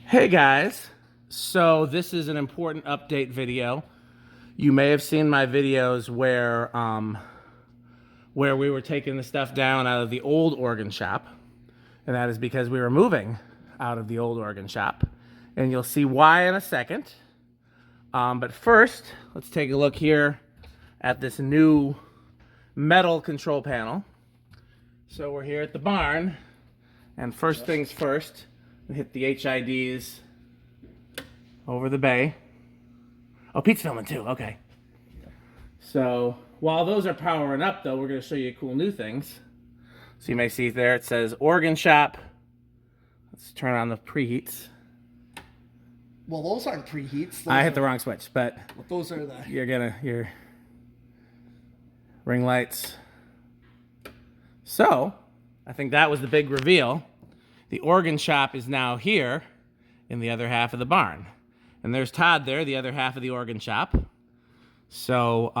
Hey guys, so this is an important update video. You may have seen my videos where we were taking the stuff down out of the old organ shop, and that is because we were moving out of the old organ shop, and you'll see why in a second. But first, let's take a look here at this new metal control panel. So we're here at the barn, and first things first, we hit the HIDs over the bay. Oh, Pete's filming too, okay. So while those are powering up though, we're gonna show you cool new things. So you may see there, it says organ shop. Let's turn on the preheats. Well, those aren't preheats. I hit the wrong switch, but those are your ring lights. So I think that was the big reveal. The organ shop is now here in the other half of the barn. And there's Todd there, the other half of the organ shop. So,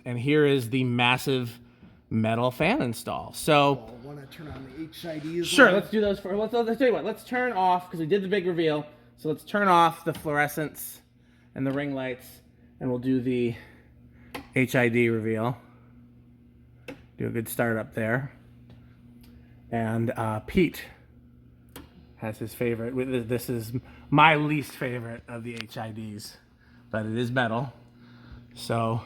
and here is the massive metal fan install. So, I want to turn on the HIDs. Sure, let's do those first. Let's tell you what, let's turn off, because we did the big reveal. So let's turn off the fluorescents and the ring lights, and we'll do the HID reveal. Do a good start up there. And Pete has his favorite. This is my least favorite of the HIDs, but it is metal. So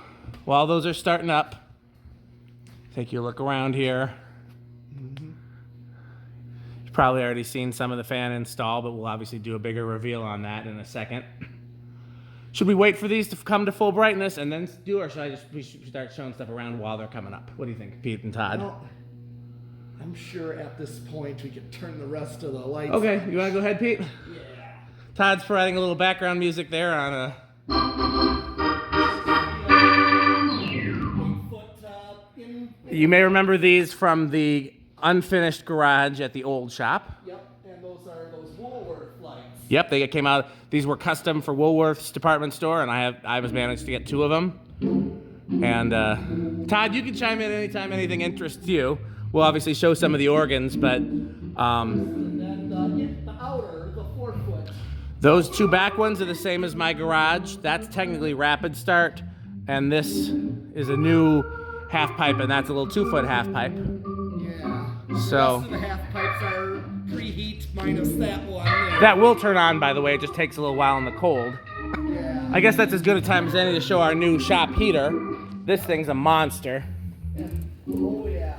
while those are starting up, take you a look around here. You've probably already seen some of the fan install, but we'll obviously do a bigger reveal on that in a second. Should we wait for these to come to full brightness and then do, or should we start showing stuff around while they're coming up? What do you think, Pete and Todd? Well, I'm sure at this point we could turn the rest of the lights. Okay, you want to go ahead, Pete? Yeah. Todd's providing a little background music there on a... You may remember these from the unfinished garage at the old shop. Yep, and those are those Woolworth lights. Yep, they came out. These were custom for Woolworth's department store, and I was managed to get 2 of them. And Todd, you can chime in anytime anything interests you. We'll obviously show some of the organs, but And then the outer, the 4-foot. those 2 back ones are the same as my garage. That's technically rapid start, and this is a new half pipe, and that's a little 2-foot half pipe. Yeah. So The rest of the half pipes are preheat minus that one. There. that will turn on, by the way. It just takes a little while in the cold. Yeah. I guess that's as good a time as any to show our new shop heater. This thing's a monster. Oh yeah.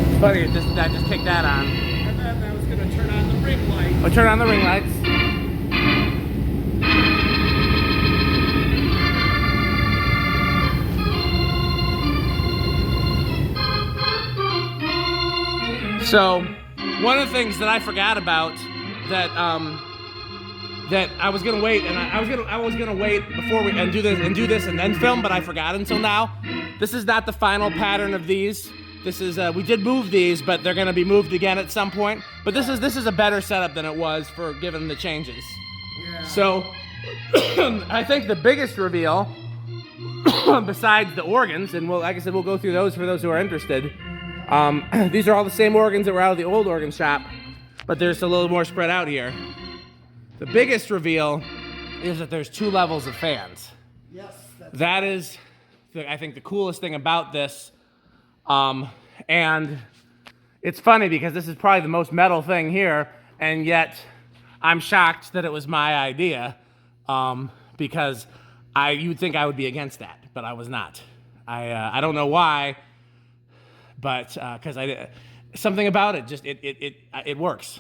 It's funny, I just kicked that on. And then I was gonna turn on the ring light. I'll turn on the ring lights. So, one of the things that I forgot about that that I was gonna wait, and I was gonna wait before we do this and then film, but I forgot until now. This is not the final pattern of these. This is we did move these, but they're gonna be moved again at some point. But this is a better setup than it was for given the changes. Yeah. So I think the biggest reveal, besides the organs, and like I said, we'll go through those for those who are interested. These are all the same organs that were out of the old organ shop, but there's a little more spread out here. The biggest reveal is that there's 2 levels of fans. Yes. That is, I think, the coolest thing about this. And it's funny because this is probably the most metal thing here, and yet I'm shocked that it was my idea, because you'd think I would be against that, but I was not. I don't know why, but because something about it just it works.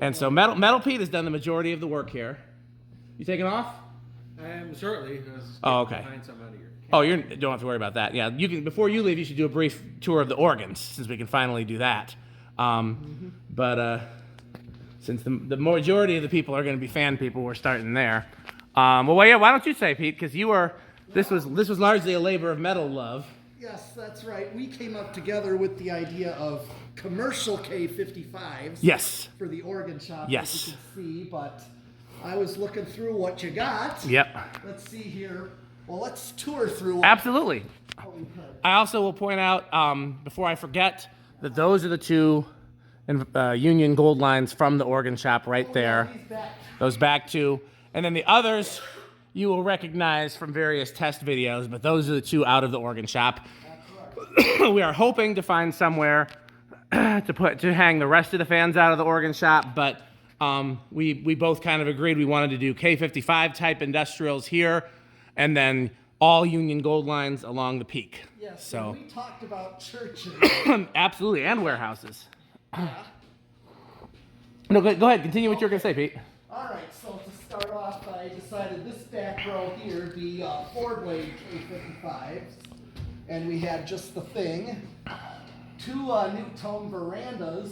And so Metal Pete has done the majority of the work here. You taking off? Shortly. Oh, okay. Find some out of here. Oh, you don't have to worry about that. Yeah, you can. Before you leave, you should do a brief tour of the organs, since we can finally do that. But since the majority of the people are going to be fan people, we're starting there. Well, yeah. Why don't you say, Pete? Because you were. This was largely a labor of metal love. Yes, that's right. We came up together with the idea of commercial K55s. Yes. For the organ shop, Yes. as you can see, but I was looking through what you got. Yep. Let's see here. Well, let's tour through. Absolutely. I also will point out, before I forget, that those are the two Union Gold lines from the organ shop right there. Those back two. And then the others you will recognize from various test videos, but those are the two out of the organ shop. We are hoping to find somewhere to hang the rest of the fans out of the organ shop, but we both kind of agreed we wanted to do K55 type industrials here, and then all Union Gold lines along the peak. Yes, so we talked about churches. absolutely, and warehouses. No, go ahead. Continue what you were going to say, Pete. All right, so to start off, I decided this back row here be 4-blade K55s, and we had just the thing. 2 new tone verandas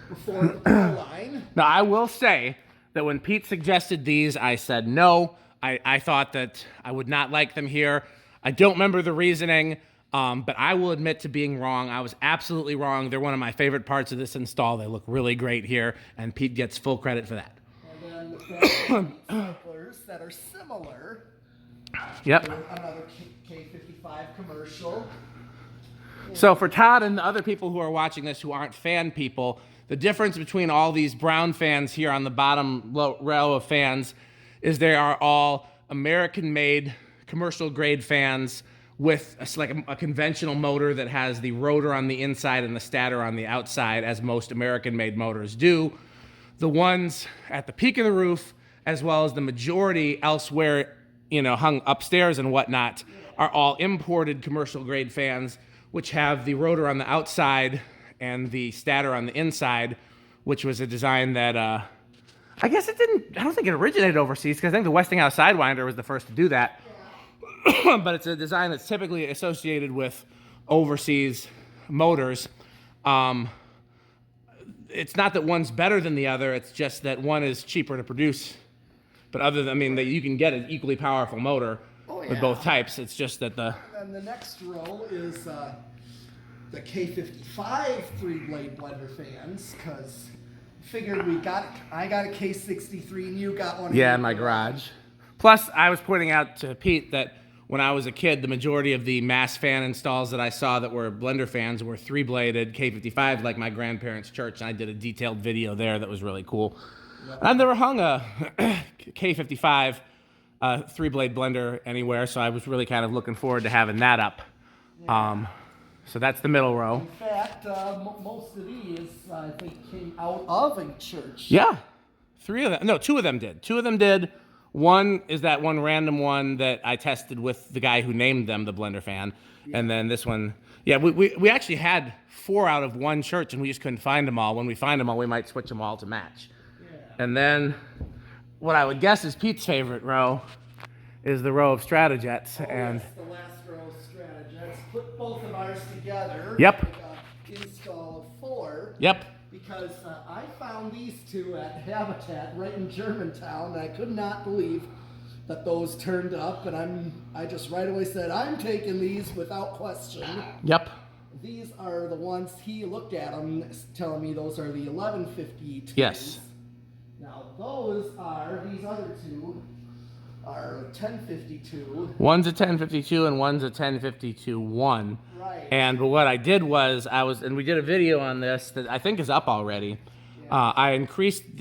before the line. Now, I will say that when Pete suggested these, I said no. I thought that I would not like them here. I don't remember the reasoning, but I will admit to being wrong. I was absolutely wrong. They're one of my favorite parts of this install. They look really great here, and Pete gets full credit for that. And then the samplers that are similar. Yep. Another K55 commercial. So for Todd and the other people who are watching this who aren't fan people, the difference between all these brown fans here on the bottom row of fans is they are all American-made commercial-grade fans with a conventional motor that has the rotor on the inside and the stator on the outside, as most American-made motors do. The ones at the peak of the roof, as well as the majority elsewhere, hung upstairs and whatnot, are all imported commercial-grade fans, which have the rotor on the outside and the stator on the inside, which was a design that I don't think it originated overseas, because I think the Westinghouse Sidewinder was the first to do that. But it's a design that's typically associated with overseas motors. It's not that one's better than the other, it's just that one is cheaper to produce. But you can get an equally powerful motor with both types. It's just that And the next row is the K55 3-blade blender fans, because figured I got a K63 and you got one. in my garage. Plus, I was pointing out to Pete that when I was a kid, the majority of the mass fan installs that I saw that were blender fans were 3-bladed K55, like my grandparents' church, and I did a detailed video there that was really cool. Yep. I've never hung a K55 3-blade blender anywhere, so I was really kind of looking forward to having that up. Yeah. So that's the middle row. In fact, most of these, I think, came out of a church. Yeah. 2 of them did. 2 of them did. One is that one random one that I tested with the guy who named them the blender fan. Yeah. And then this one, we actually had 4 out of one church, and we just couldn't find them all. When we find them all, we might switch them all to match. Yeah. And then what I would guess is Pete's favorite row is the row of Stratojets. Yes, the last row of Stratojets. Put both of ours together. Yep. Install of 4. Yep. Because I found these 2 at Habitat right in Germantown, and I could not believe that those turned up, and I just right away said, I'm taking these without question. Yep. These are the ones he looked at them, telling me those are the 1152s. Yes. Now these other 2 are 1052. One's a 1052 and one's a 1052-1. Right. And what I did was and we did a video on this that I think is up already. Yeah. I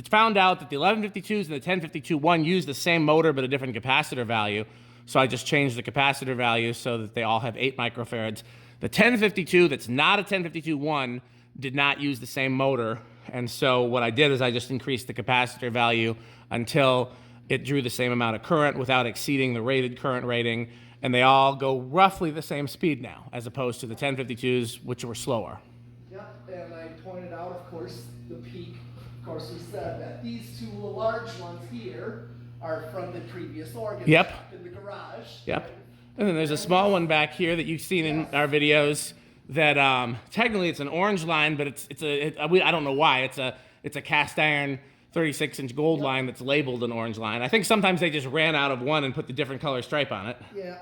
found out that the 1152s and the 1052-1 use the same motor but a different capacitor value. So I just changed the capacitor value so that they all have 8 microfarads. The 1052 that's not a 1052-1 did not use the same motor. And so what I did is I just increased the capacitor value until it drew the same amount of current without exceeding the rated current rating, and they all go roughly the same speed now, as opposed to the 1052s, which were slower. Yep, and I pointed out, of course, the peak. Of course, we said that these 2 large ones here are from the previous organ shop in the garage. Yep. And then there's a small one back here that you've seen in our videos that technically it's an orange line, but I don't know why. It's a cast iron 36-inch gold line that's labeled an orange line. I think sometimes they just ran out of one and put the different color stripe on it. Yeah.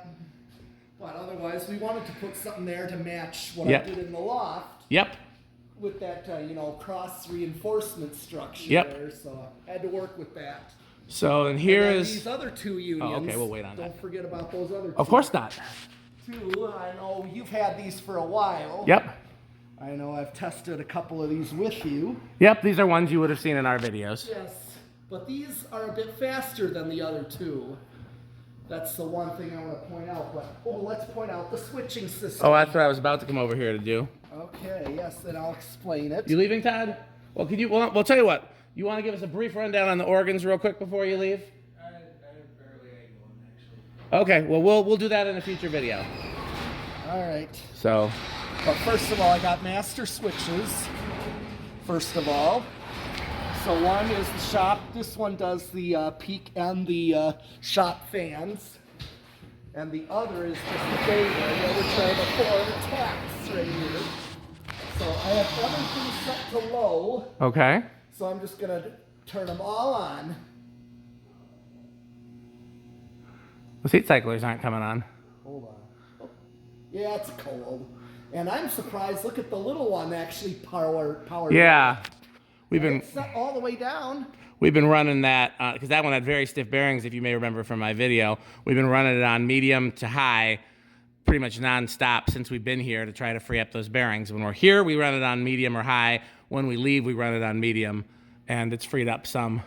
But otherwise, we wanted to put something there to match what I did in the loft. Yep. With that, cross reinforcement structure there, so I had to work with that. So, and here is these other 2 unions. Oh, okay, we'll wait on that. Don't forget about those other 2. Of course not. too. I know you've had these for a while. Yep. I know I've tested a couple of these with you. Yep, these are ones you would have seen in our videos. Yes, but these are a bit faster than the other two. That's the one thing I want to point out. But let's point out the switching system. Oh, that's what I was about to come over here to do. Okay, yes, and I'll explain it. You leaving, Todd? Well, could you? Well, we'll tell you what. You want to give us a brief rundown on the organs real quick before you leave? I barely ate one, actually. Okay. Well, we'll do that in a future video. All right. So. But first of all, I got master switches. First of all. So one is the shop. This one does the peak and the shop fans. And the other is just the bay area, which are the 4 taps right here. So I have everything set to low. Okay. So I'm just going to turn them all on. The seat cyclers aren't coming on. Hold on. Oh. Yeah, it's cold. And I'm surprised, look at the little one actually powered. Yeah. We've been It's set all the way down. We've been running that, because that one had very stiff bearings, if you may remember from my video. We've been running it on medium to high pretty much nonstop since we've been here to try to free up those bearings. When we're here, we run it on medium or high. When we leave, we run it on medium, and it's freed up some.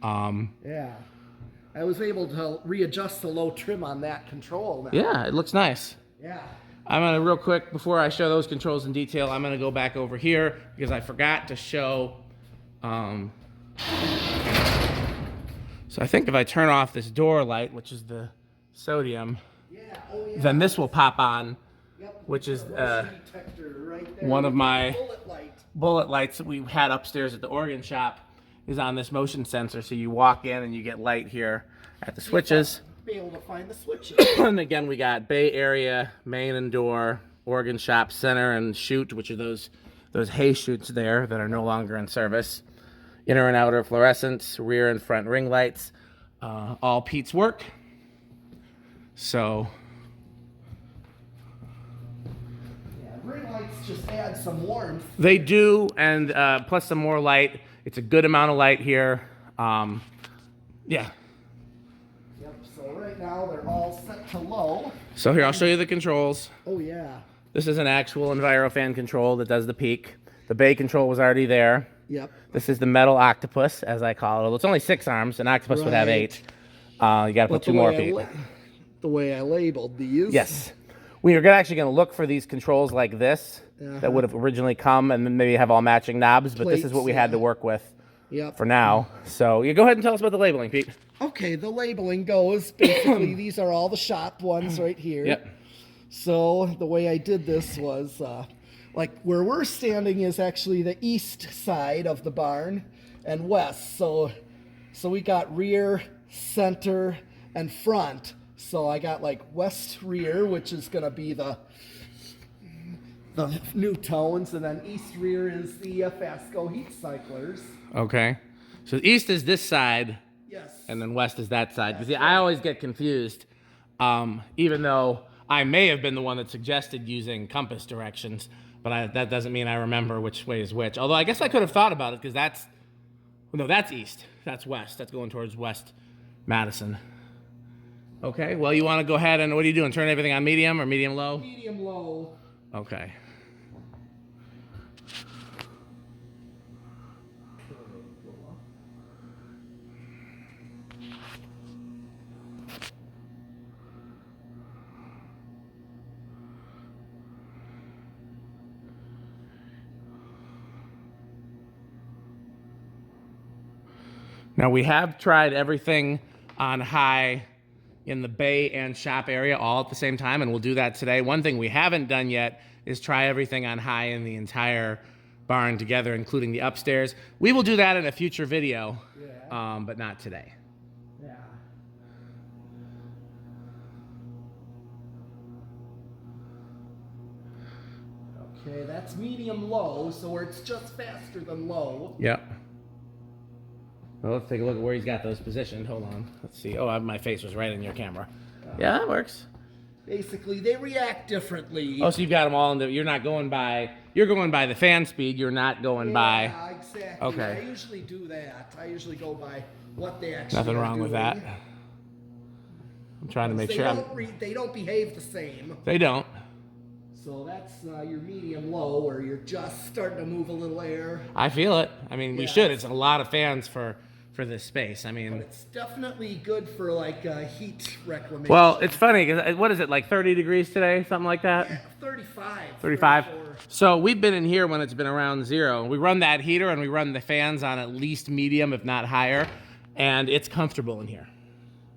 Yeah. I was able to readjust the low trim on that control now. Yeah, it looks nice. Yeah. I'm going to, real quick, before I show those controls in detail, I'm going to go back over here because I forgot to show... So I think if I turn off this door light, which is the sodium, then this will pop on, which is one of my bullet lights that we had upstairs at the organ shop is on this motion sensor. So you walk in and you get light here at the switches. Be able to find the switches. And again, we got bay area, main and door, organ shop, center, and chute, which are those hay chutes there that are no longer in service. Inner and outer fluorescents, rear and front ring lights, all Pete's work. So. Yeah, ring lights just add some warmth. They do, and plus some more light. It's a good amount of light here. Yeah. Yep, so right now they're all set to low. So here, I'll show you the controls. Oh yeah. This is an actual EnviroFan control that does the peak. The bay control was already there. Yep. This is the metal octopus, as I call it. Well, it's only 6 arms. An octopus would have 8. You got to put 2 more feet. The way I labeled these. Yes. We are actually going to look for these controls like this that would have originally come and then maybe have all matching knobs, but this is what we had to work with for now. So you go ahead and tell us about the labeling, Pete. Okay, the labeling goes, basically, these are all the shop ones right here. Yep. So the way I did this was... like where we're standing is actually the east side of the barn and west. So we got rear, center, and front. So I got like west rear, which is going to be the new tones, and then east rear is the Fasco heat cyclers. Okay. So east is this side. Yes. And then west is that side. See, I always get confused, even though I may have been the one that suggested using compass directions. But that doesn't mean I remember which way is which. Although I guess I could have thought about it because that's east. That's west. That's going towards West Madison. Okay, well, you want to go ahead and what are you doing? Turn everything on medium or medium low? Medium low. Okay. Now we have tried everything on high in the bay and shop area all at the same time, and we'll do that today. One thing we haven't done yet is try everything on high in the entire barn together, including the upstairs. We will do that in a future video, but not today. Yeah. Okay, that's medium low, so where it's just faster than low. Yep. Well, let's take a look at where he's got those positioned. Hold on. Let's see. Oh, my face was right in your camera. Yeah, that works. Basically, they react differently. Oh, so you've got them all in the... You're going by the fan speed. You're not going by... Yeah, exactly. Okay. I usually do that. I usually go by what they actually Nothing are wrong with doing. that. I'm trying to make They sure. they don't behave the same. They don't. So that's your medium low, where you're just starting to move a little air. I feel it. I mean, we Yeah. should. It's a lot of fans for this space. I mean, It's definitely good for like heat reclamation. well, it's funny because what is it, like 30 degrees today, something like that? Yeah, 35. 35. 34. So we've been in here when it's been around 0. We run that heater and we run the fans on at least medium, if not higher, and it's comfortable in here.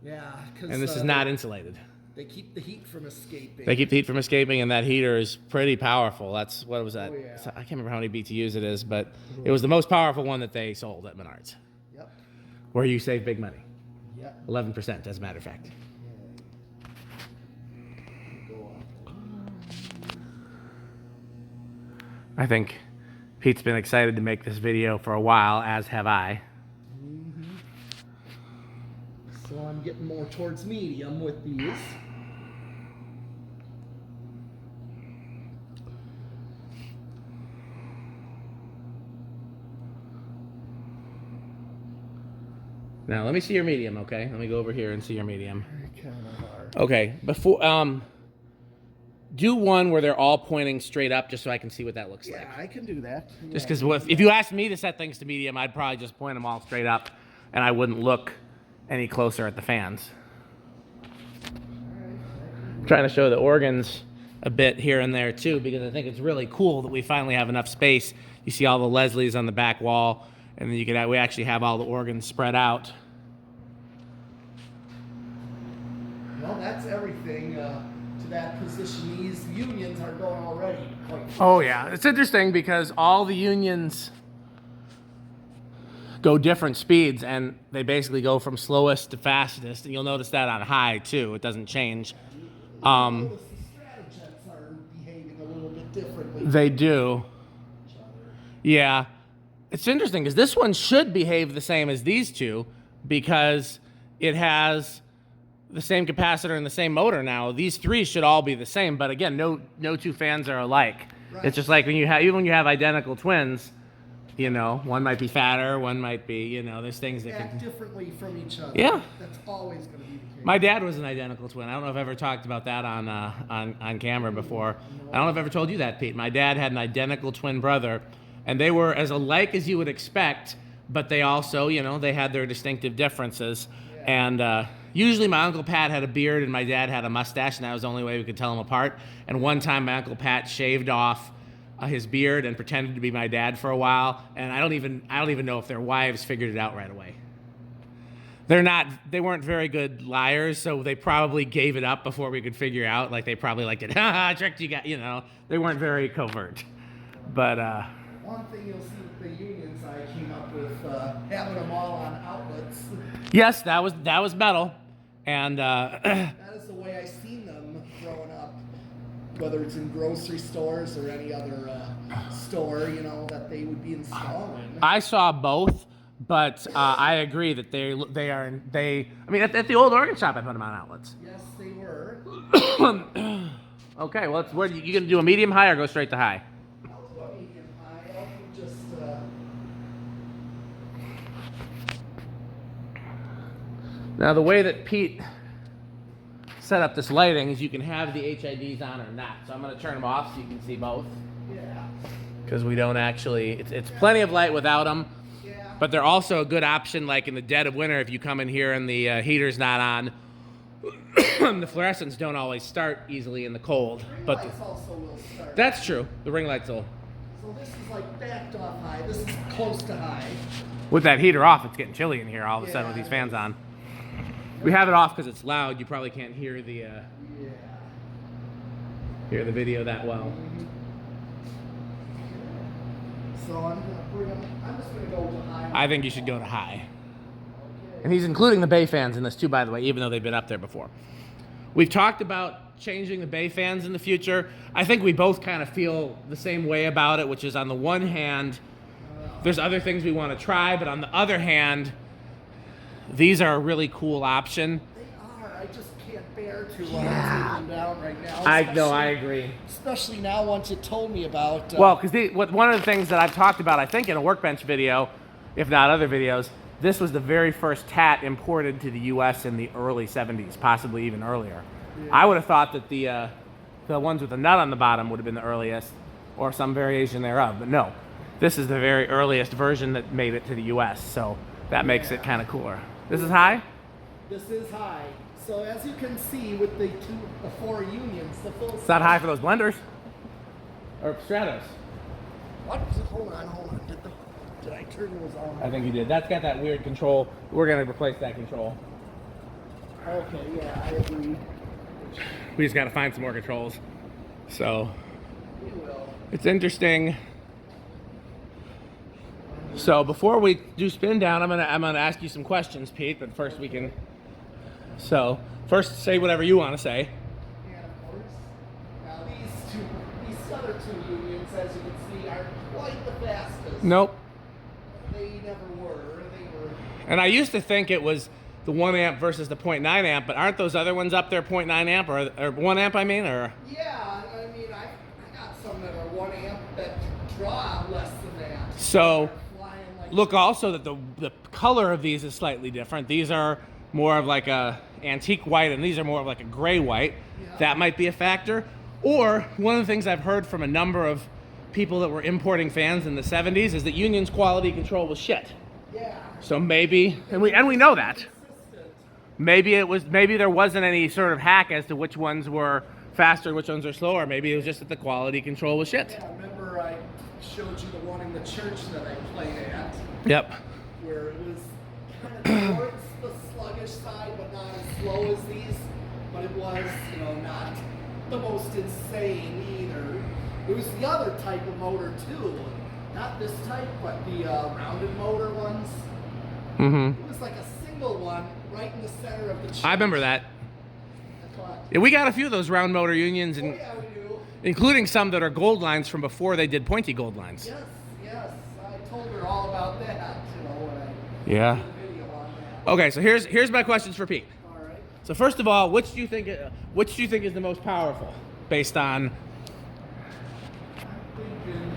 Yeah, because And this is not insulated. they keep the heat from escaping. They keep the heat from escaping, and that heater is pretty powerful. That's, what was that? Oh, yeah. I can't remember how many BTUs it is, but it was the most powerful one that they sold at Menards, Yep. where you save big money. Yep. 11%, as a matter of fact. Go up. I think Pete's been excited to make this video for a while, as have I. So I'm getting more towards medium with these. Now, let me see your medium, okay? Let me go over here and see your medium. Kind of hard. Okay, before, do one where they're all pointing straight up just so I can see what that looks like. Yeah, I can do that. Just because if you asked me to set things to medium, I'd probably just point them all straight up and I wouldn't look any closer at the fans. I'm trying to show the organs a bit here and there too, because I think it's really cool that we finally have enough space. You see all the Leslies on the back wall, and then we actually have all the organs spread out. Well, that's everything to that position. These unions are going already quite fast. Oh yeah, it's interesting because all the unions go different speeds, and they basically go from slowest to fastest, and you'll notice that on high too. It doesn't change. Notice the Stratojets are behaving a little bit differently. They do. Each other. Yeah. It's interesting because this one should behave the same as these two because it has the same capacitor and the same motor now. These three should all be the same, but again, no two fans are alike. Right. It's just like even when you have identical twins, you know, one might be fatter, one might be, you know, there's things that Act can. differently from each other. Yeah. That's always going to be the case. My dad was an identical twin. I don't know if I've ever talked about that on camera before. I don't know if I've ever told you that, Pete. My dad had an identical twin brother, and they were as alike as you would expect, but they also, you know, they had their distinctive differences. And usually my Uncle Pat had a beard and my dad had a mustache, and that was the only way we could tell them apart. And one time my Uncle Pat shaved off his beard and pretended to be my dad for a while, and I don't even know if their wives figured it out right away. They weren't very good liars, so they probably gave it up before we could figure out. Like, they probably liked it. Ha, tricked you guys, you know. They weren't very covert. But One thing you'll see with the unions I came up with, having them all on outlets. yes, that was metal. And That is the way I seen them growing up, whether it's in grocery stores or any other store, you know, that they would be installing. I saw both, but I agree that they I mean, at the old organ shop I put them on outlets. Yes, they were. Okay, well, where you gonna do a medium high or go straight to high? I'll do a medium high. I'll do just Now, the way that Pete set up this lighting is you can have the HIDs on or not. So I'm going to turn them off so you can see both. yeah. Because we don't actually, it's plenty of light without them. Yeah. But they're also a good option, like in the dead of winter, if you come in here and the heater's not on. The fluorescents don't always start easily in the cold. Ring But lights also will start. that's true. The ring lights will. So this is like backed off high. This is close to high. With that heater off, it's getting chilly in here all of a sudden with Yeah. these fans on. We have it off because it's loud. You probably can't hear the Yeah. hear the video that well. So I'm gonna bring them. I'm just gonna go to high. I think you should go to high. Okay. And he's including the bay fans in this too, by the way, even though they've been up there before. We've talked about changing the bay fans in the future. I think we both kind of feel the same way about it, which is on the one hand, there's other things we want to try, but on the other hand, these are a really cool option. They are. I just can't bear to take them down right now. I especially- agree. Especially now, once you told me about. Well, because one of the things that I've talked about, I think in a workbench video, if not other videos, this was the very first tat imported to the U.S. in the early 70s, possibly even earlier. I would have thought that the ones with the nut on the bottom would have been the earliest, or some variation thereof, but no. This is the very earliest version that made it to the U.S., so that makes it kind of cooler. This is high? This is high. So as you can see with the 4 unions, the full It's not high for those blenders. Or Stratos. What? Hold on. Did I turn those on? I think you did. That's got that weird control. We're going to replace that control. Okay, yeah, I agree. We just got to find some more controls. So, We will. it's interesting. So before we do spin down, I'm gonna ask you some questions, Pete. But first we can. So first, say whatever you want to say. And of course, now these other 2 unions, as you can see, aren't quite the fastest. Nope. They never were. They were. And I used to think it was the 1 amp versus the 0.9 amp, but aren't those other ones up there 0.9 amp or 1 amp? I mean, or Yeah, I mean, I got some that are 1 amp that draw less than that. so. They're flying like Look also that the color of these is slightly different. These are more of like a antique white, and these are more of like a gray white. Yeah. That might be a factor. Or one of the things I've heard from a number of people that were importing fans in the 70s is that Union's quality control was shit. Yeah. So maybe, and we know that. Consistent. Maybe there wasn't any sort of hack as to which ones were faster and which ones are slower. Maybe it was just that the quality control was shit. Yeah, remember I showed you the one in the church that I played at, Yep. where it was kind of towards the sluggish side, but not as slow as these. But it was, not the most insane either. It was the other type of motor too. Not this type, but the rounded motor ones. Mm-hmm. It was like a single one right in the center of the church. I remember that. I thought, Yeah, we got a few of those round motor Unions, oh and yeah, we do. including some that are gold lines from before they did pointy gold lines. Yes. I told her all about that, when I Yeah. did a video on that. Okay, so here's my questions for Pete. All right. So first of all, which do you think is the most powerful, based on? I'm thinking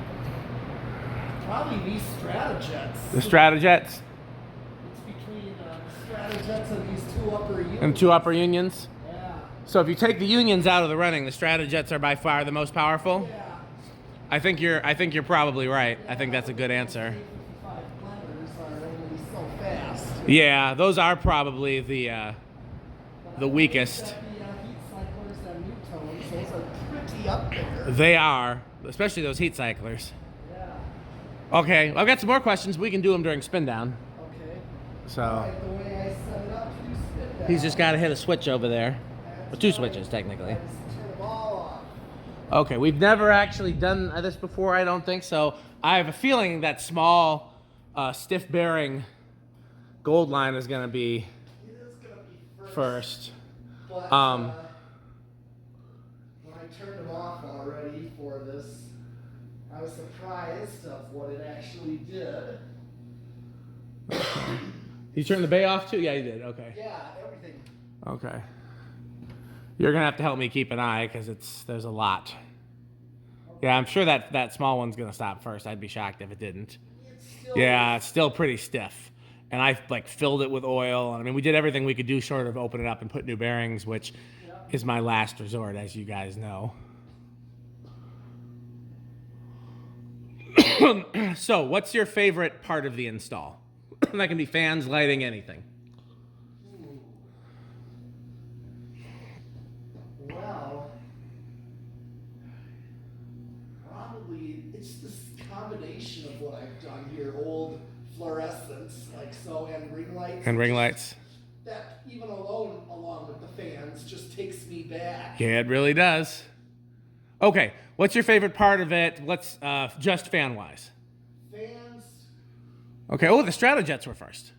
probably these Stratojets. The Stratojets It's between the Stratojets and these 2 upper units. and 2 upper Unions. Yeah. So if you take the Unions out of the running, the Stratojets are by far the most powerful. Yeah. I think you're probably right. I think that's a good answer. 55 blenders are only so fast. Yeah, those are probably the weakest. The heat cyclers and Newtons, those are pretty up there. They are, especially those heat cyclers. Yeah. Okay, I've got some more questions. We can do them during spin down. Okay. So Right, the way I set it up, you spit that. he's just got to hit a switch over there. That's Or 2 right. switches, technically. I just turn them all off. Okay, we've never actually done this before, I don't think so. I have a feeling that small, stiff bearing gold line is going to be It is gonna be first. But Um, when I turned them off already for this, I was surprised of what it actually did. You turned the bay off too? Yeah, you did. Okay. Yeah, everything. Okay. You're going to have to help me keep an eye because there's a lot. Yeah, I'm sure that small one's going to stop first. I'd be shocked if it didn't. It's still Yeah, it's still pretty stiff. And I filled it with oil. I mean, we did everything we could do short of open it up and put new bearings, which is my last resort, as you guys know. So, what's your favorite part of the install? That can be fans, lighting, anything. Well, probably it's this combination of what I've done here, old fluorescents, like so, and ring lights. And ring lights. That even along with the fans just takes me back. Yeah, it really does. Okay, what's your favorite part of it? Let's just fan-wise. Fans, Okay, oh, the Stratojets were first.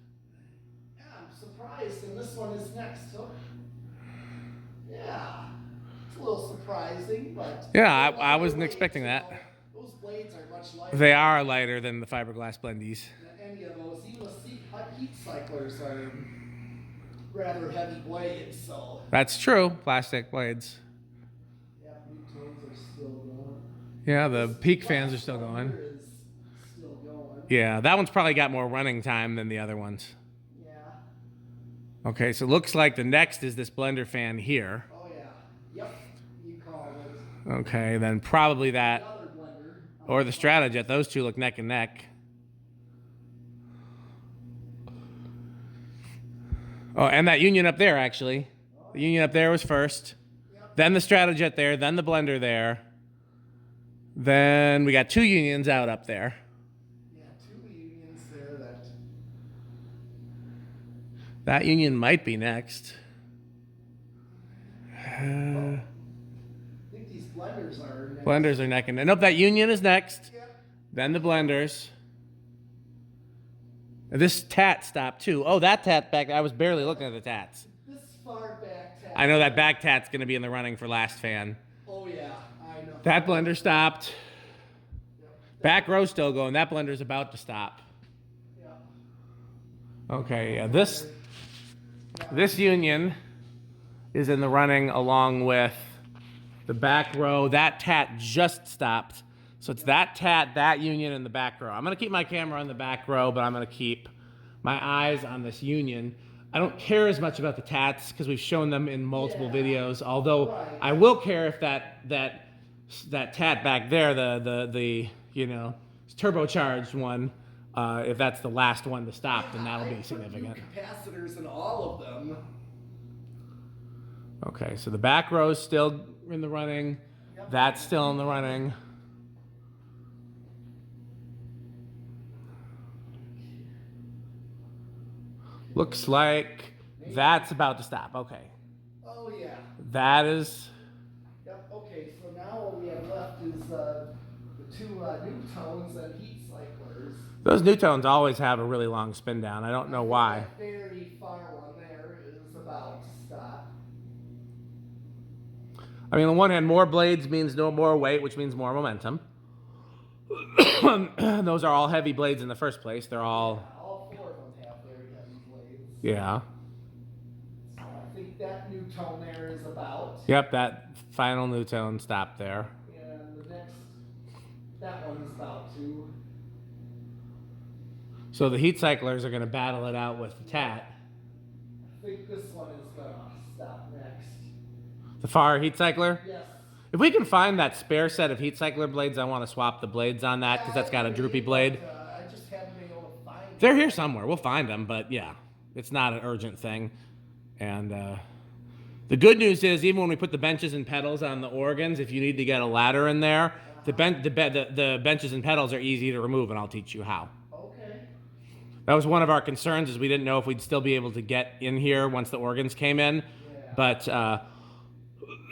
yeah, I'm surprised, and this one is next. So, yeah, it's a little surprising, but Yeah, I wasn't expecting that. Those blades are much lighter They are lighter than the fiberglass blendies. than any of those. Even the heat cyclers are rather heavy blades, so That's true, plastic blades. yeah, Newtons are still going. Yeah, the peak fans are still going. Here is still going. Yeah, that one's probably got more running time than the other ones. Yeah. Okay, so it looks like the next is this blender fan here. Oh yeah. Yep. You called it. Okay, then probably The that other blender. or the Stratojet. Those two look neck and neck. Oh, and that Union up there, actually. The Union up there was first. Yep. Then the Stratojet there, then the blender there. Then we got two Unions out up there. Yeah, two Unions there that. That Union might be next. I think these blenders are. Next. Blenders are neck and neck. Nope, that Union is next. Yep. Then the blenders. This tat stopped too. Oh, that tat back. I was barely looking at the tats. This far back. Tab. I know that back tat's going to be in the running for last fan. Oh yeah, I know. That blender stopped. Yep. Back row still going. That blender's about to stop. Yep. Okay, yeah, this Union is in the running along with the back row. That tat just stopped. So it's that tat, that Union, and the back row. I'm going to keep my camera on the back row, but I'm going to keep my eyes on this Union. I don't care as much about the tats because we've shown them in multiple videos, although I will care if that tat back there, the you know, turbocharged one, if that's the last one to stop, then that'll be significant. Capacitors in all of them. Okay, so the back row's still in the running. Yep. That's still in the running. Looks like that's about to stop. Okay. Oh yeah. That is... Yep. Okay. So now what we have left is the two new tones and heat cyclers. Those new tones always have a really long spin down. I don't know why. That very far one there is about to stop. I mean, on one hand, more blades means no more weight, which means more momentum. Those are all heavy blades in the first place. They're all... All four of them have very heavy blades. Yeah. So I think that new tone there is about. Yep, that final new tone stopped there. And the next, that one is about to. So the heat cyclers are going to battle it out with the tat. I think this one is going to stop next. The far heat cycler? Yes. If we can find that spare set of heat cycler blades, I want to swap the blades on that because that's got a droopy blade. I just haven't been able to find them. They're here somewhere. We'll find them, but yeah, it's not an urgent thing. And the good news is, even when we put the benches and pedals on the organs, if you need to get a ladder in there, the benches and pedals are easy to remove, and I'll teach you how. Okay. That was one of our concerns, is we didn't know if we'd still be able to get in here once the organs came in, but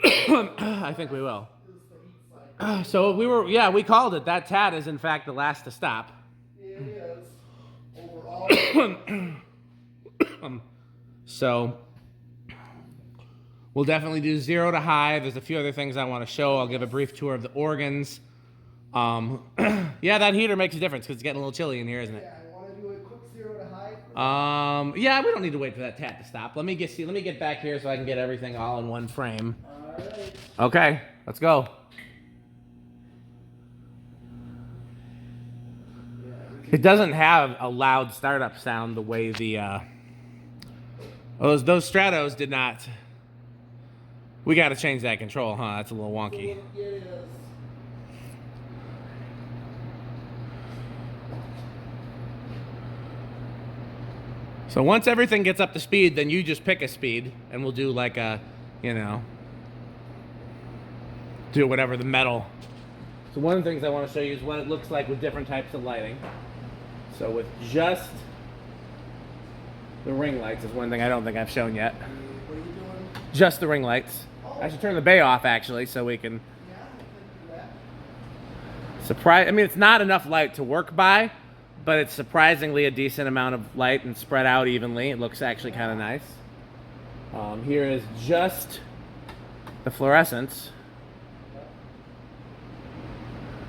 I think we will. So we called it. That tat is in fact the last to stop. It is. Overall. So we'll definitely do 0 to high. There's a few other things I want to show. I'll give a brief tour of the organs. Yeah, that heater makes a difference because it's getting a little chilly in here, isn't it? Yeah, I want to do a quick 0 to high. Yeah, we don't need to wait for that tat to stop. Let me get back here so I can get everything all in one frame. All right. Okay, let's go. It doesn't have a loud startup sound the way the those Stratos did not. We got to change that control, huh? That's a little wonky. It is. So once everything gets up to speed, then you just pick a speed, and we'll do like a, do whatever the metal. So one of the things I want to show you is what it looks like with different types of lighting. So with just the ring lights is one thing I don't think I've shown yet. What are you doing? Just the ring lights. I should turn the bay off actually so we can Yeah, I can do that. surprise. I mean, it's not enough light to work by, but it's surprisingly a decent amount of light and spread out evenly. It looks actually kind of nice. Here is just the fluorescence.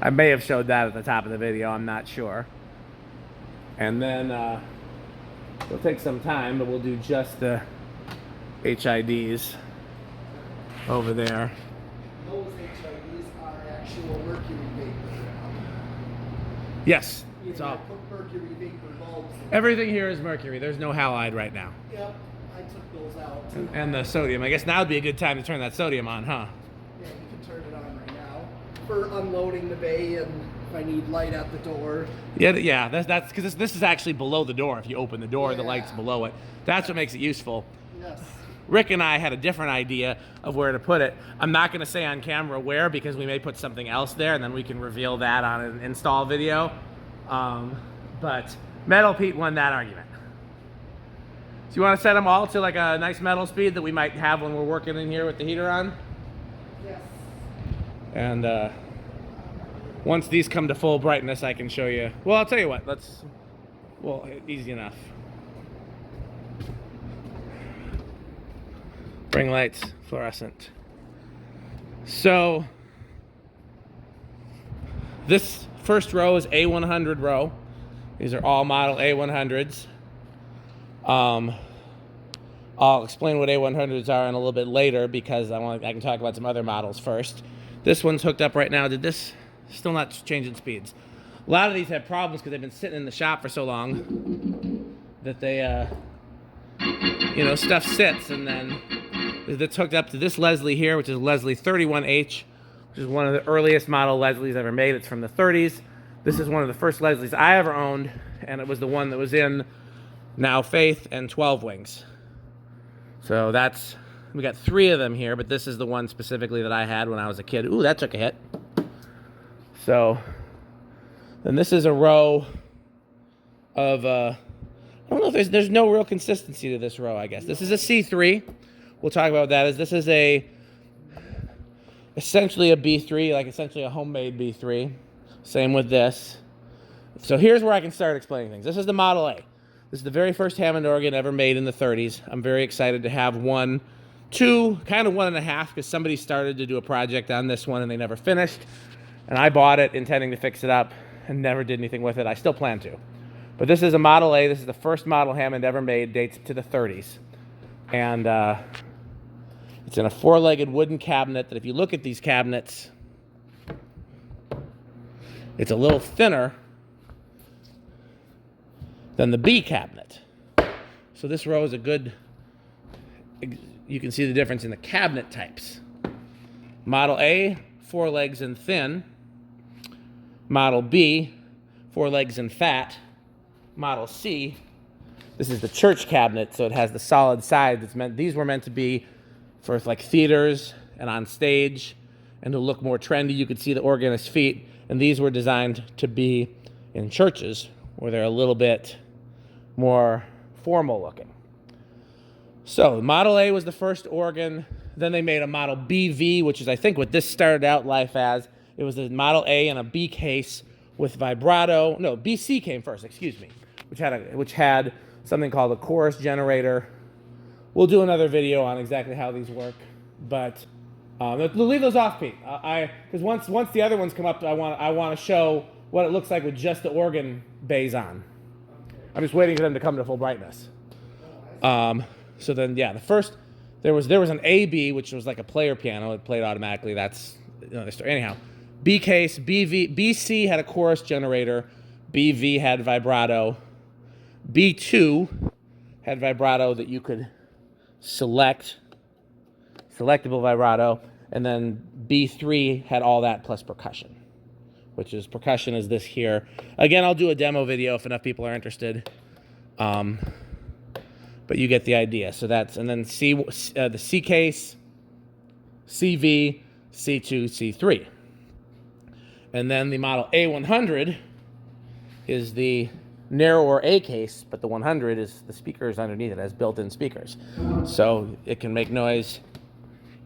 I may have showed that at the top of the video, I'm not sure. And then it'll take some time, but we'll do just the HIDs over there. Those HIDs are actual mercury vapor. Yes, It's all. I put mercury vapor bulbs. Everything here is mercury. There's no halide right now. Yep, I took those out. And the sodium. I guess now would be a good time to turn that sodium on, huh? Yeah, you can turn it on right now for unloading the bay and if I need light at the door. Yeah. That's because this is actually below the door. If you open the door, the Yeah. light's below it. That's what makes it useful. Yes. Rick and I had a different idea of where to put it. I'm not going to say on camera where because we may put something else there and then we can reveal that on an install video. But Metal Pete won that argument. So you want to set them all to like a nice metal speed that we might have when we're working in here with the heater on? Yes. And once these come to full brightness, I can show you. Well, I'll tell you what. Well, easy enough. Ring lights, fluorescent. So this first row is A100 row. These are all model A100s. I'll explain what A100s are in a little bit later because I can talk about some other models first. This one's hooked up right now. Did this? Still not changing speeds. A lot of these have problems because they've been sitting in the shop for so long that they, stuff sits and then that's hooked up to this Leslie here, which is Leslie 31H, which is one of the earliest model Leslies ever made. It's from the 30s. This is one of the first Leslies I ever owned, and it was the one that was in Now Faith and 12 Wings. So we got 3 of them here, but this is the one specifically that I had when I was a kid. Ooh, that took a hit. So, then this is a row of, I don't know if there's no real consistency to this row, I guess. This is a C3. We'll talk about that. This is essentially a B3, like essentially a homemade B3. Same with this. So here's where I can start explaining things. This is the Model A. This is the very first Hammond organ ever made in the 30s. I'm very excited to have 1, 2, kind of 1.5, because somebody started to do a project on this one and they never finished. And I bought it intending to fix it up and never did anything with it. I still plan to. But this is a Model A. This is the first model Hammond ever made, dates to the 30s. And it's in a 4-legged wooden cabinet that if you look at these cabinets, it's a little thinner than the B cabinet. So this row is a good, you can see the difference in the cabinet types. Model A, 4 legs and thin. Model B, 4 legs and fat. Model C, this is the church cabinet, so it has the solid side that's meant, these were meant to be for like theaters and on stage and to look more trendy. You could see the organist's feet, and these were designed to be in churches where they're a little bit more formal looking. So Model A was the first organ. Then they made a Model BV, which is I think what this started out life as. It was a Model A and a B case with vibrato. No, BC came first, excuse me, which had something called a chorus generator. We'll do another video on exactly how these work, but leave those off, Pete. Because once the other ones come up, I want to show what it looks like with just the organ bays on. I'm just waiting for them to come to full brightness. So then, yeah, there was an AB, which was like a player piano. It played automatically. That's another story. Anyhow, B case, BC had a chorus generator. BV had vibrato. B2 had vibrato that you could selectable vibrato. And then B3 had all that plus percussion, which is percussion is this here. Again, I'll do a demo video if enough people are interested. But you get the idea. So that's, and then the C case, CV, C2, C3. And then the Model A100 is the narrower A case, but the 100 is the speakers underneath it, has built-in speakers. So it can make noise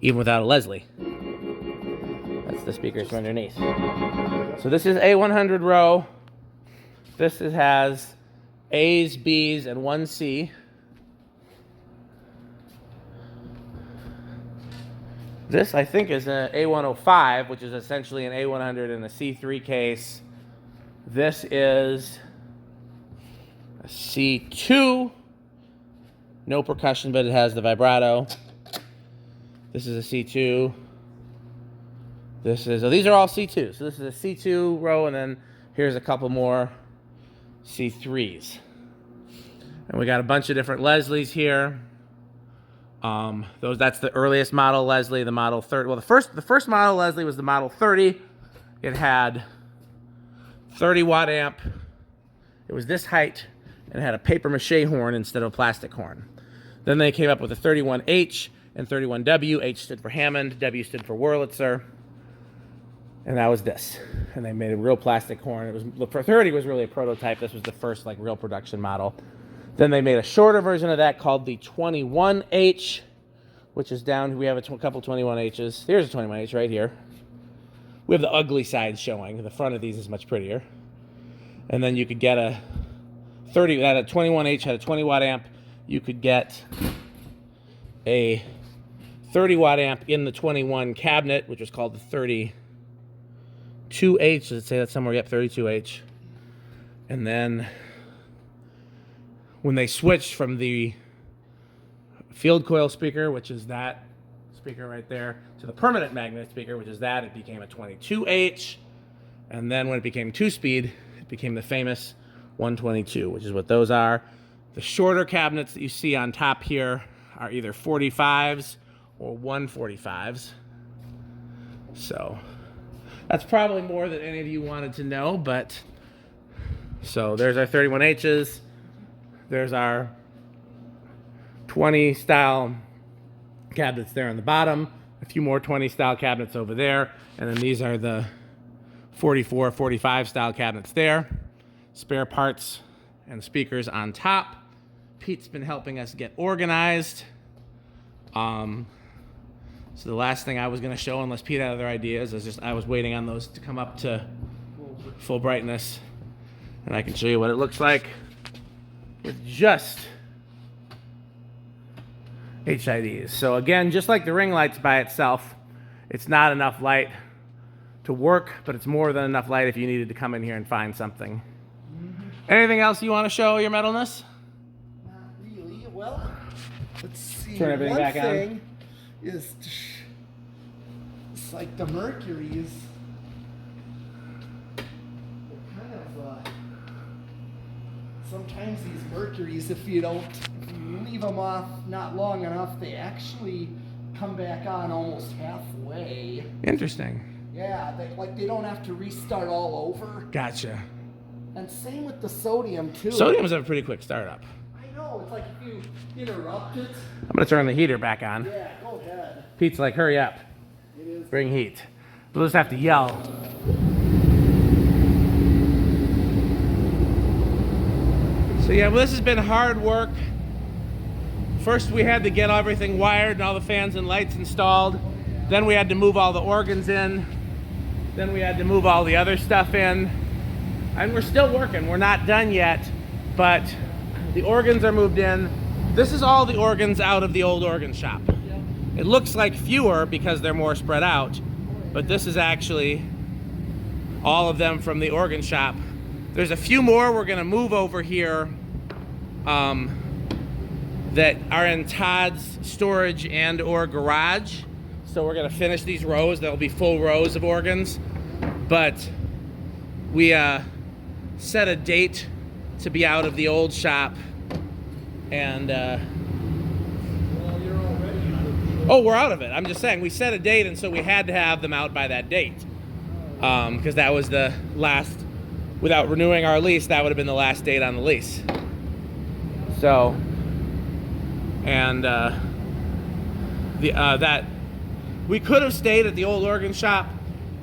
even without a Leslie. That's the speakers from underneath. So this is A100 row. This has A's, B's, and 1 C. This, I think, is an A105, which is essentially an A100 in a C3 case. This is a C2. No percussion, but it has the vibrato. This is a C2. These are all C2. So this is a C2 row, and then here's a couple more C3s. And we got a bunch of different Leslies here. That's the earliest model Leslie, the Model 30. Well, the first model Leslie was the Model 30. It had 30 watt amp. It was this height and had a paper mache horn instead of a plastic horn. Then they came up with a 31H and 31W. H stood for Hammond, W stood for Wurlitzer. And that was this. And they made a real plastic horn. It was, the 30 was really a prototype. This was the first like real production model. Then they made a shorter version of that called the 21H, which is down. We have a couple 21Hs. Here's a 21H right here. We have the ugly side showing. The front of these is much prettier. And then you could get a 30, that a 21H had a 20 watt amp. You could get a 30 watt amp in the 21 cabinet, which was called the 32H. Let's say that's somewhere, yep, 32H. And then when they switched from the field coil speaker, which is that speaker right there, to the permanent magnet speaker, which is that, it became a 22H. And then when it became 2-speed, it became the famous 122, which is what those are. The shorter cabinets that you see on top here are either 45s or 145s. So that's probably more than any of you wanted to know, but so there's our 31Hs. There's our 20 style cabinets there on the bottom. A few more 20 style cabinets over there. And then these are the 44, 45 style cabinets there. Spare parts and speakers on top. Pete's been helping us get organized. So the last thing I was going to show, unless Pete had other ideas, is I was waiting on those to come up to full brightness. And I can show you what it looks like with just HIDs. So again, just like the ring lights by itself, it's not enough light to work, but it's more than enough light if you needed to come in here and find something. Anything else you want to show your metalness? Not really. Well, let's see. Turn everything One back on. thing is, it's like the Mercuries. They're kind of, sometimes these Mercuries, if you leave them off not long enough, they actually come back on almost halfway. Interesting. Yeah, they don't have to restart all over. Gotcha. And same with the sodium too. Sodium's a pretty quick startup. I know, it's like if you interrupt it. I'm going to turn the heater back on. Yeah, go ahead. Pete's like, hurry up. It is. Bring heat. We'll just have to yell. So yeah, well, this has been hard work. First we had to get everything wired and all the fans and lights installed. Then we had to move all the organs in. Then we had to move all the other stuff in. And we're still working. We're not done yet, but the organs are moved in. This is all the organs out of the old organ shop. It looks like fewer because they're more spread out, but this is actually all of them from the organ shop. There's a few more we're gonna move over here that are in Todd's storage and or garage. So we're gonna finish these rows. There'll be full rows of organs, but we set a date to be out of the old shop, and Well, you're already out of the oh, we're out of it. I'm just saying we set a date, and so we had to have them out by that date, because that was the last. Without renewing our lease, that would have been the last date on the lease. So, and that we could have stayed at the old organ shop,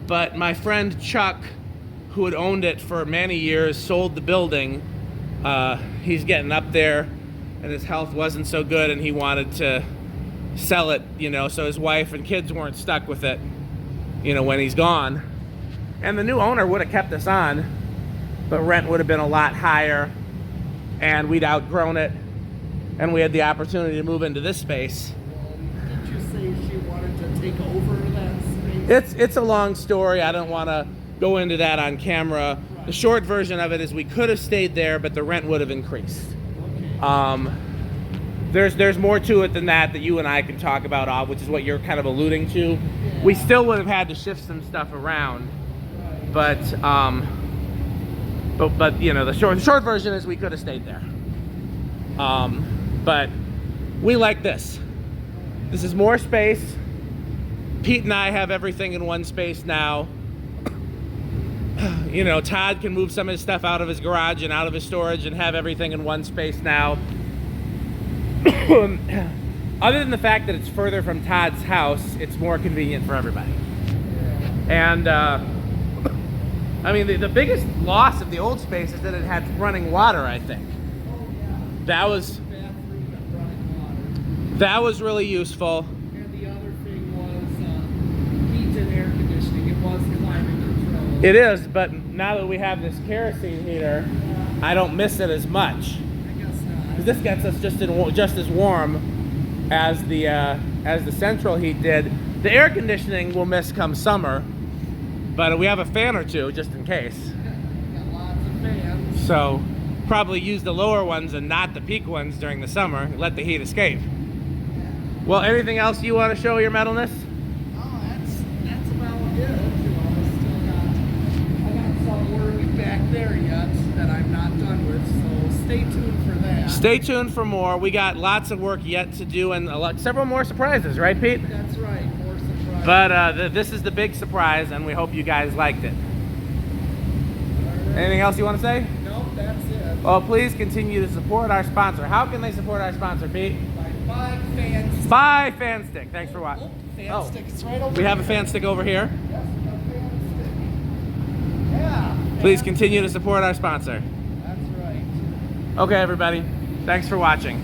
but my friend Chuck, who had owned it for many years, sold the building. He's getting up there and his health wasn't so good, and he wanted to sell it, so his wife and kids weren't stuck with it, when he's gone. And the new owner would have kept us on, but rent would have been a lot higher, and we'd outgrown it, and we had the opportunity to move into this space. Did you say she wanted to take over that space? It's a long story. I don't want to go into that on camera. The short version of it is we could have stayed there, but the rent would have increased. Okay. There's more to it than that you and I can talk about, which is what you're kind of alluding to. Yeah. We still would have had to shift some stuff around, but But you know, the short version is we could have stayed there. But we like this. This is more space. Pete and I have everything in one space now. You know, Todd can move some of his stuff out of his garage and out of his storage and have everything in one space now. Other than the fact that it's further from Todd's house, it's more convenient for everybody. And I mean, the biggest loss of the old space is that it had running water, I think. That was really useful. And the other thing was heat and air conditioning. It was climate control. It is, but now that we have this kerosene heater, I don't miss it as much. I guess not. Because this gets us just as warm as the central heat did. The air conditioning we'll miss come summer, but we have a fan or two just in case. Got lots of fans. So probably use the lower ones and not the peak ones during the summer. Let the heat escape. Well, anything else you want to show your metalness? Oh, that's about it. I got some work back there yet that I'm not done with, so stay tuned for that. Stay tuned for more. We got lots of work yet to do and several more surprises, right, Pete? That's right, more surprises. But this is the big surprise, and we hope you guys liked it. Anything else you want to say? Nope, that's it. Well, please continue to support our sponsor. How can they support our sponsor, Pete? Buy fan stick. Buy fan stick. Thanks for watching. Fan stick. It's right over We have a there. fan stick over here. Yes, we have a fan stick. Yeah. Please continue to support our sponsor. That's right. Okay, everybody. Thanks for watching.